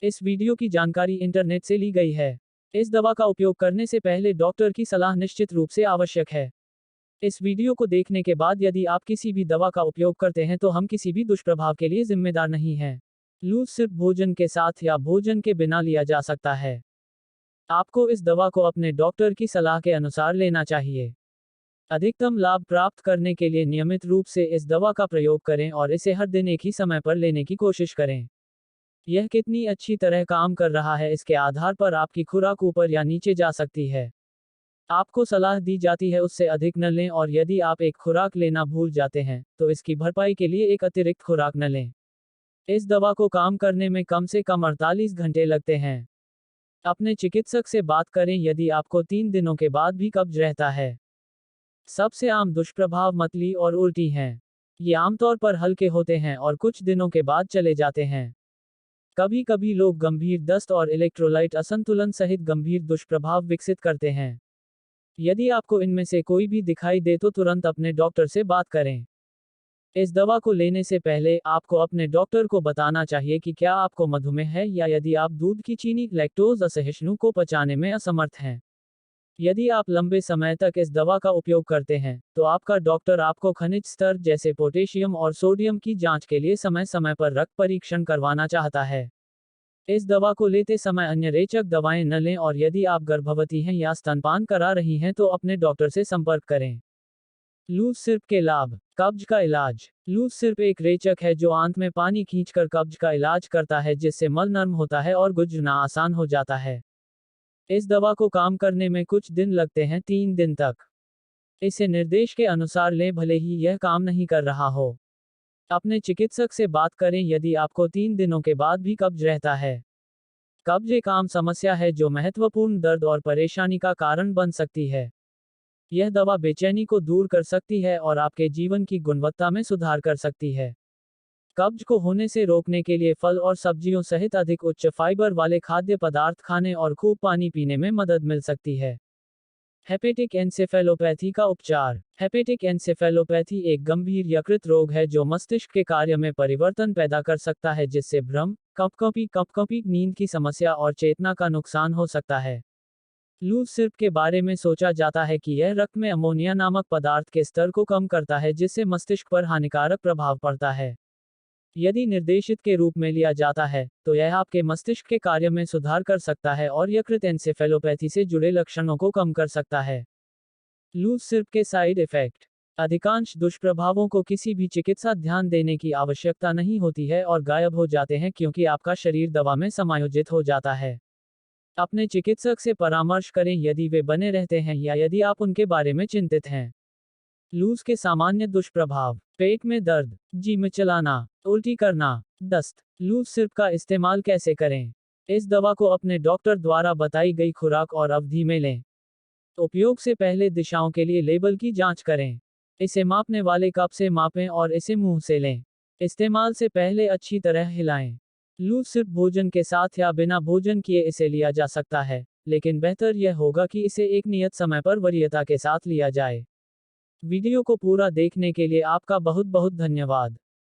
इस वीडियो की जानकारी इंटरनेट से ली गई है। इस दवा का उपयोग करने से पहले डॉक्टर की सलाह निश्चित रूप से आवश्यक है। इस वीडियो को देखने के बाद यदि आप किसी भी दवा का उपयोग करते हैं तो हम किसी भी दुष्प्रभाव के लिए जिम्मेदार नहीं हैं। लूज सिर्फ भोजन के साथ या भोजन के बिना लिया जा सकता है। आपको इस दवा को अपने डॉक्टर की सलाह के अनुसार लेना चाहिए। अधिकतम लाभ प्राप्त करने के लिए नियमित रूप से इस दवा का प्रयोग करें और इसे हर दिन एक ही समय पर लेने की कोशिश करें। यह कितनी अच्छी तरह काम कर रहा है इसके आधार पर आपकी खुराक ऊपर या नीचे जा सकती है। आपको सलाह दी जाती है उससे अधिक न लें और यदि आप एक खुराक लेना भूल जाते हैं तो इसकी भरपाई के लिए एक अतिरिक्त खुराक न लें। इस दवा को काम करने में कम से कम 48 घंटे लगते हैं। अपने चिकित्सक से बात करें यदि आपको 3 दिनों के बाद भी कब्ज रहता है। सबसे आम दुष्प्रभाव मतली और उल्टी हैं। ये आमतौर पर हल्के होते हैं और कुछ दिनों के बाद चले जाते हैं। कभी कभी लोग गंभीर दस्त और इलेक्ट्रोलाइट असंतुलन सहित गंभीर दुष्प्रभाव विकसित करते हैं। यदि आपको इनमें से कोई भी दिखाई दे तो तुरंत अपने डॉक्टर से बात करें। इस दवा को लेने से पहले आपको अपने डॉक्टर को बताना चाहिए कि क्या आपको मधुमेह है या यदि आप दूध की चीनी लैक्टोज असहिष्णु को पचाने में असमर्थ हैं। यदि आप लंबे समय तक इस दवा का उपयोग करते हैं तो आपका डॉक्टर आपको खनिज स्तर जैसे पोटेशियम और सोडियम की जांच के लिए समय समय पर रक्त परीक्षण करवाना चाहता है। इस दवा को लेते समय अन्य रेचक दवाएं न लें और यदि आप गर्भवती हैं या स्तनपान करा रही हैं तो अपने डॉक्टर से संपर्क करें। लूज सिर्फ के लाभ। कब्ज का इलाज। लूज सिर्फ एक रेचक है जो आंत में पानी खींचकर कब्ज का इलाज करता है जिससे मल नर्म होता है और गुजरना आसान हो जाता है। इस दवा को काम करने में कुछ दिन लगते हैं 3 दिन तक। इसे निर्देश के अनुसार लें भले ही यह काम नहीं कर रहा हो। अपने चिकित्सक से बात करें यदि आपको 3 दिनों के बाद भी कब्ज रहता है। कब्ज एक आम समस्या है जो महत्वपूर्ण दर्द और परेशानी का कारण बन सकती है। यह दवा बेचैनी को दूर कर सकती है और आपके जीवन की गुणवत्ता में सुधार कर सकती है। कब्ज को होने से रोकने के लिए फल और सब्जियों सहित अधिक उच्च फाइबर वाले खाद्य पदार्थ खाने और खूब पानी पीने में मदद मिल सकती है। हेपेटिक एन्सेफेलोपैथी का उपचार। हेपेटिक एन्सेफेलोपैथी एक गंभीर यकृत रोग है जो मस्तिष्क के कार्य में परिवर्तन पैदा कर सकता है जिससे भ्रम, कंपकंपी, नींद की समस्या और चेतना का नुकसान हो सकता है। लूज सिर्फ के बारे में सोचा जाता है कि यह रक्त में अमोनिया नामक पदार्थ के स्तर को कम करता है जिससे मस्तिष्क पर हानिकारक प्रभाव पड़ता है। यदि निर्देशित के रूप में लिया जाता है तो यह आपके मस्तिष्क के कार्य में सुधार कर सकता है और यकृत एन्सेफेलोपैथी से जुड़े लक्षणों को कम कर सकता है। लूज सिर्फ के साइड इफेक्ट। अधिकांश दुष्प्रभावों को किसी भी चिकित्सा ध्यान देने की आवश्यकता नहीं होती है और गायब हो जाते हैं क्योंकि आपका शरीर दवा में समायोजित हो जाता है। अपने चिकित्सक से परामर्श करें यदि वे बने रहते हैं या यदि आप उनके बारे में चिंतित हैं। लूज के सामान्य दुष्प्रभाव। पेट में दर्द, जी मिचलाना, उल्टी करना, दस्त। लूज सिर्फ का इस्तेमाल कैसे करें? इस दवा को अपने डॉक्टर द्वारा बताई गई खुराक और अवधि में लें। उपयोग से पहले दिशाओं के लिए लेबल की जांच करें। इसे मापने वाले कप से मापें और इसे मुंह से लें। इस्तेमाल से पहले अच्छी तरह हिलाएं। लूज सिर्फ भोजन के साथ या बिना भोजन किए इसे लिया जा सकता है, लेकिन बेहतर यह होगा कि इसे एक नियत समय पर वरीयता के साथ लिया जाए। वीडियो को पूरा देखने के लिए आपका बहुत बहुत धन्यवाद।